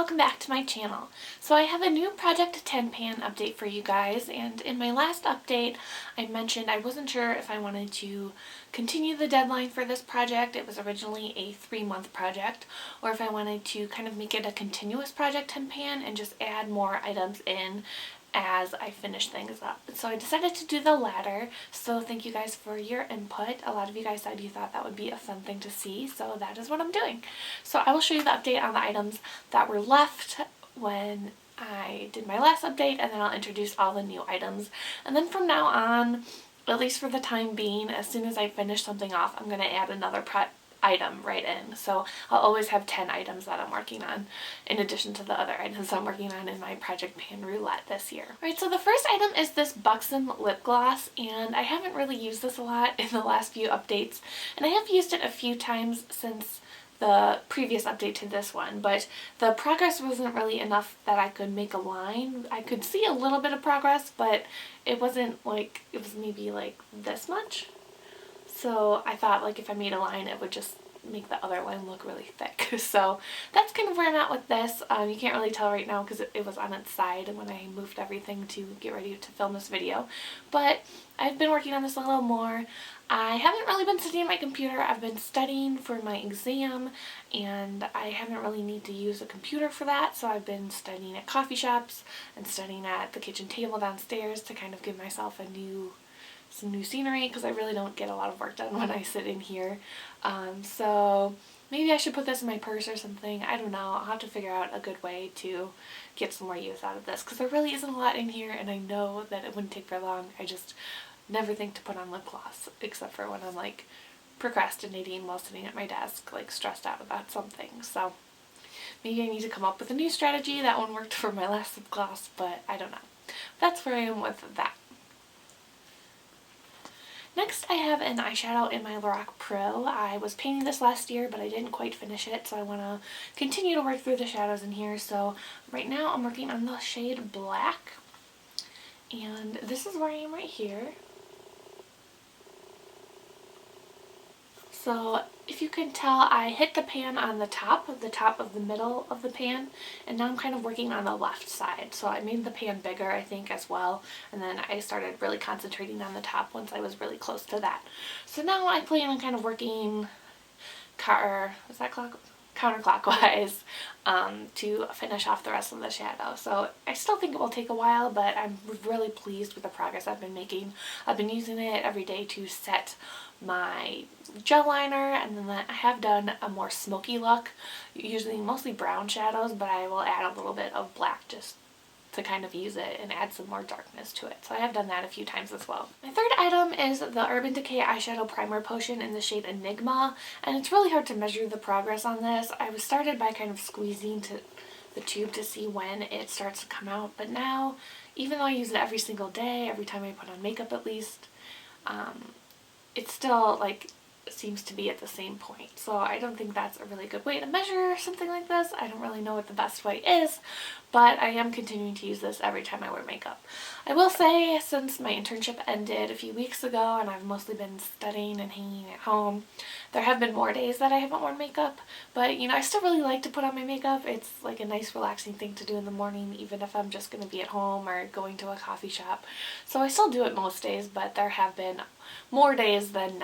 welcome back to my channel. So I have a new Project 10 pan update for you guys, and in my last update I mentioned I wasn't sure if I wanted to continue the deadline for this project. It was originally a 3-month project, or if I wanted to kind of make it a continuous Project 10 pan and just add more items in as I finish things up. So I decided to do the latter, so thank you guys for your input. A lot of you guys said you thought that would be a fun thing to see, so that is what I'm doing. So I will show you the update on the items that were left when I did my last update, and then I'll introduce all the new items. And then from now on, at least for the time being, as soon as I finish something off, I'm going to add another item right in. So I'll always have 10 items that I'm working on in addition to the other items I'm working on in my Project Pan Roulette this year. Alright, so the first item is this Buxom lip gloss, and I haven't really used this a lot in the last few updates, and I have used it a few times since the previous update to this one, but the progress wasn't really enough that I could make a line. I could see a little bit of progress, but it wasn't like, it was maybe like this much. So I thought like if I made a line it would just make the other one look really thick. So that's kind of where I'm at with this. You can't really tell right now because it was on its side when I moved everything to get ready to film this video. But I've been working on this a little more. I haven't really been sitting at my computer. I've been studying for my exam, and I haven't really need to use a computer for that, so I've been studying at coffee shops and studying at the kitchen table downstairs to kind of give myself some new scenery, because I really don't get a lot of work done when I sit in here. So maybe I should put this in my purse or something. I don't know. I'll have to figure out a good way to get some more use out of this, because there really isn't a lot in here, and I know that it wouldn't take very long. I just never think to put on lip gloss, except for when I'm like procrastinating while sitting at my desk, like stressed out about something. So maybe I need to come up with a new strategy. That one worked for my last lip gloss, but I don't know. That's where I am with that. Next I have an eyeshadow in my Lorac Pro. I was painting this last year, but I didn't quite finish it, so I want to continue to work through the shadows in here. So right now I'm working on the shade Black, and this is where I am right here. So if you can tell, I hit the pan on the top of the middle of the pan, and now I'm kind of working on the left side. So I made the pan bigger, I think, as well, and then I started really concentrating on the top once I was really close to that. So now I plan on kind of working counterclockwise to finish off the rest of the shadow. So I still think it will take a while, but I'm really pleased with the progress I've been making. I've been using it every day to set my gel liner, and then I have done a more smoky look, usually mostly brown shadows, but I will add a little bit of black just to kind of use it and add some more darkness to it. So I have done that a few times as well. My third item is the Urban Decay Eyeshadow Primer Potion in the shade Enigma, and it's really hard to measure the progress on this. I was started by kind of squeezing to the tube to see when it starts to come out, but now, even though I use it every single day, every time I put on makeup at least, it's still like seems to be at the same point. So I don't think that's a really good way to measure something like this. I don't really know what the best way is, but I am continuing to use this every time I wear makeup. I will say, since my internship ended a few weeks ago and I've mostly been studying and hanging at home, there have been more days that I haven't worn makeup, but you know, I still really like to put on my makeup. It's like a nice relaxing thing to do in the morning, even if I'm just going to be at home or going to a coffee shop. So I still do it most days, but there have been more days than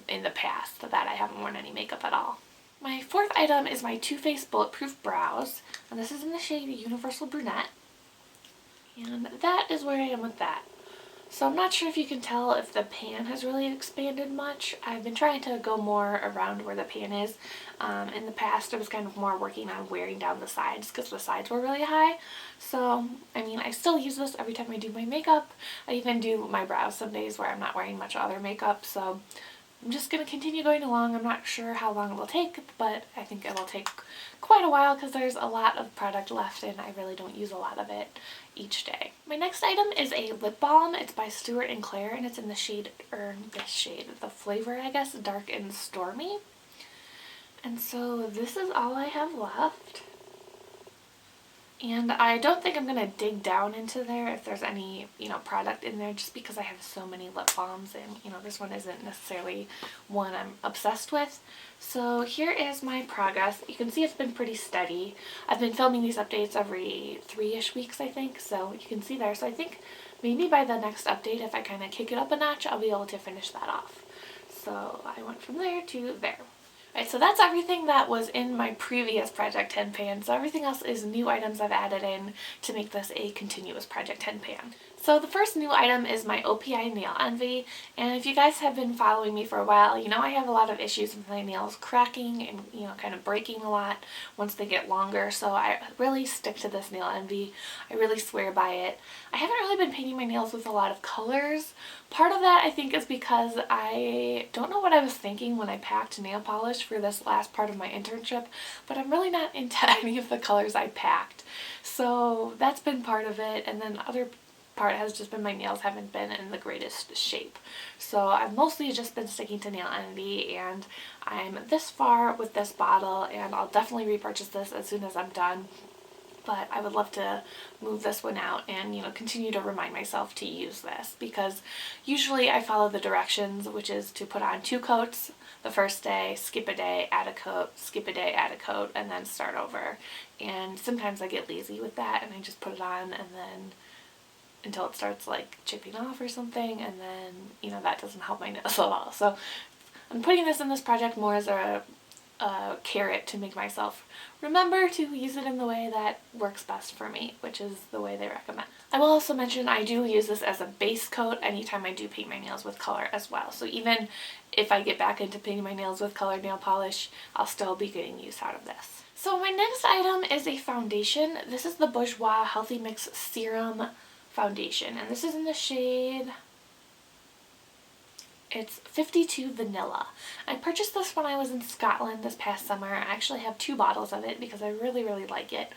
in the past that I haven't worn any makeup at all. My fourth item is my Too Faced Bulletproof Brows, and this is in the shade Universal Brunette, and that is where I am with that. So I'm not sure if you can tell if the pan has really expanded much. I've been trying to go more around where the pan is. In the past I was kind of more working on wearing down the sides because the sides were really high. So, I mean, I still use this every time I do my makeup. I even do my brows some days where I'm not wearing much other makeup, so I'm just going to continue going along. I'm not sure how long it will take, but I think it will take quite a while because there's a lot of product left and I really don't use a lot of it each day. My next item is a lip balm. It's by Stuart & Claire, and it's in the shade, the flavor, I guess, Dark and Stormy. And so this is all I have left. And I don't think I'm going to dig down into there if there's any, product in there, just because I have so many lip balms, and, this one isn't necessarily one I'm obsessed with. So here is my progress. You can see it's been pretty steady. I've been filming these updates every 3-ish weeks, I think, so you can see there. So I think maybe by the next update, if I kind of kick it up a notch, I'll be able to finish that off. So I went from there to there. Alright, so that's everything that was in my previous Project 10 pan, so everything else is new items I've added in to make this a continuous Project 10 pan. So the first new item is my OPI Nail Envy, and if you guys have been following me for a while, you know I have a lot of issues with my nails cracking and, kind of breaking a lot once they get longer, so I really stick to this Nail Envy. I really swear by it. I haven't really been painting my nails with a lot of colors. Part of that I think is because I don't know what I was thinking when I packed nail polish for this last part of my internship, but I'm really not into any of the colors I packed. So that's been part of it, and then other part has just been my nails haven't been in the greatest shape. So I've mostly just been sticking to Nail Envy, and I'm this far with this bottle, and I'll definitely repurchase this as soon as I'm done. But I would love to move this one out and, continue to remind myself to use this, because usually I follow the directions, which is to put on 2 coats the first day, skip a day, add a coat, skip a day, add a coat, and then start over. And sometimes I get lazy with that and I just put it on and then until it starts like chipping off or something, and then, that doesn't help my nails at all. So I'm putting this in this project more as a carrot to make myself remember to use it in the way that works best for me, which is the way they recommend. I will also mention I do use this as a base coat anytime I do paint my nails with color as well. So even if I get back into painting my nails with colored nail polish, I'll still be getting use out of this. So my next item is a foundation. This is the Bourjois Healthy Mix Serum Foundation, and this is in the shade, it's 52 Vanilla. I purchased this when I was in Scotland this past summer. I actually have 2 bottles of it because I really, really like it.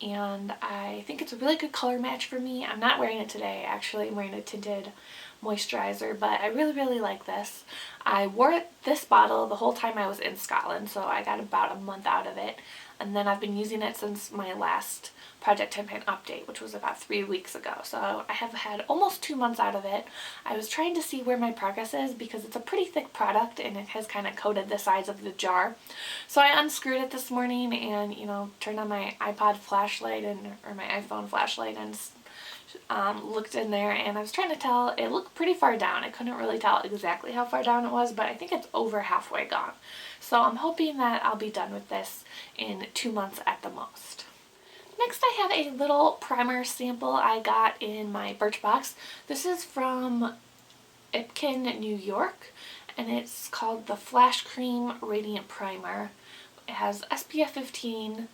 And I think it's a really good color match for me. I'm not wearing it today, actually. I'm wearing a tinted moisturizer, but I really, really like this. I wore this bottle the whole time I was in Scotland, so I got about a month out of it. And then I've been using it since my last Project 10 pan update, which was about 3 weeks ago. So I have had almost 2 months out of it. I was trying to see where my progress is because it's a pretty thick product and it has kind of coated the sides of the jar. So I unscrewed it this morning and, turned on my iPod flashlight or my iPhone flashlight and looked in there, and I was trying to tell, it looked pretty far down. I couldn't really tell exactly how far down it was, but I think it's over halfway gone. So I'm hoping that I'll be done with this in 2 months at the most. Next I have a little primer sample I got in my Birchbox. This is from Ipken, New York, and it's called the Flash Cream Radiant Primer. It has SPF 15,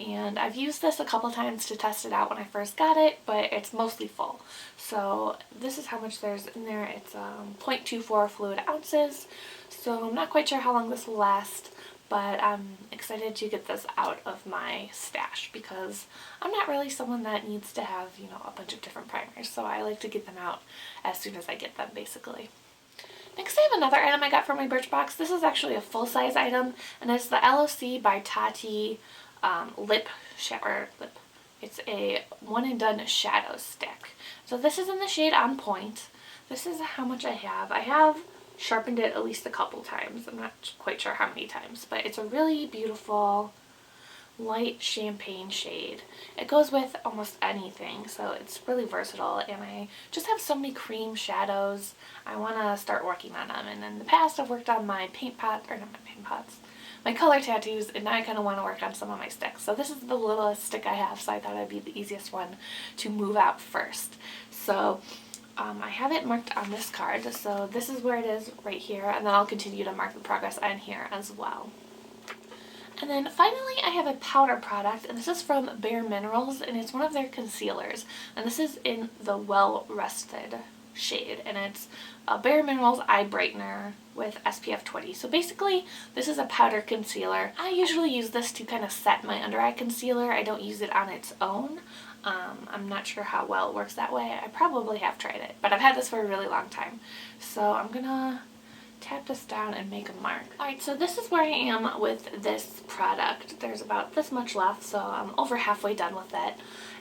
and I've used this a couple times to test it out when I first got it, but it's mostly full. So this is how much there's in there. It's 0.24 fluid ounces, so I'm not quite sure how long this will last, but I'm excited to get this out of my stash because I'm not really someone that needs to have, a bunch of different primers, so I like to get them out as soon as I get them, basically. Next I have another item I got from my Birchbox. This is actually a full-size item, and it's the LOC by Tati lip. It's a one-and-done shadow stick. So this is in the shade On Point. This is how much I have. I have sharpened it at least a couple times. I'm not quite sure how many times, but it's a really beautiful light champagne shade. It goes with almost anything, so it's really versatile, and I just have so many cream shadows. I want to start working on them, and in the past I've worked on my my color tattoos, and now I kind of want to work on some of my sticks. So this is the littlest stick I have, so I thought it'd be the easiest one to move out first. So I have it marked on this card, so this is where it is right here, and then I'll continue to mark the progress on here as well. And then finally I have a powder product, and this is from Bare Minerals, and it's one of their concealers, and this is in the Well Rested shade, and it's a Bare Minerals eye brightener with SPF 20. So basically this is a powder concealer. I usually use this to kind of set my under eye concealer. I don't use it on its own. I'm not sure how well it works that way. I probably have tried it, but I've had this for a really long time. So I'm gonna tap this down and make a mark. Alright, so this is where I am with this product. There's about this much left, so I'm over halfway done with it.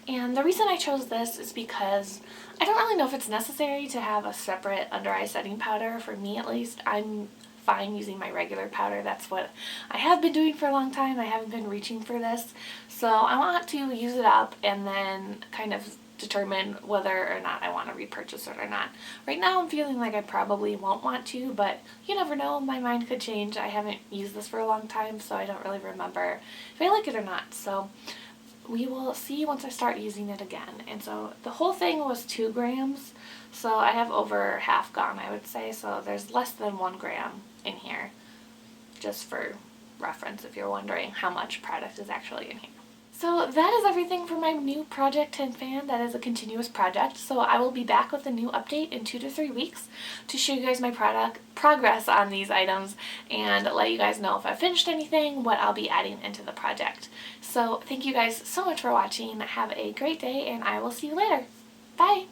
And the reason I chose this is because I don't really know if it's necessary to have a separate under eye setting powder. For me at least, I'm fine using my regular powder. That's what I have been doing for a long time. I haven't been reaching for this. So I want to use it up and then kind of determine whether or not I want to repurchase it or not. Right now I'm feeling like I probably won't want to, but you never know, my mind could change. I haven't used this for a long time, so I don't really remember if I like it or not. So we will see once I start using it again. And so the whole thing was 2 grams, so I have over half gone, I would say, so there's less than 1 gram in here, just for reference if you're wondering how much product is actually in here. So that is everything for my new Project Tin Fan. That is a continuous project, so I will be back with a new update in 2 to 3 weeks to show you guys my progress on these items and let you guys know if I've finished anything, what I'll be adding into the project. So thank you guys so much for watching. Have a great day, and I will see you later. Bye!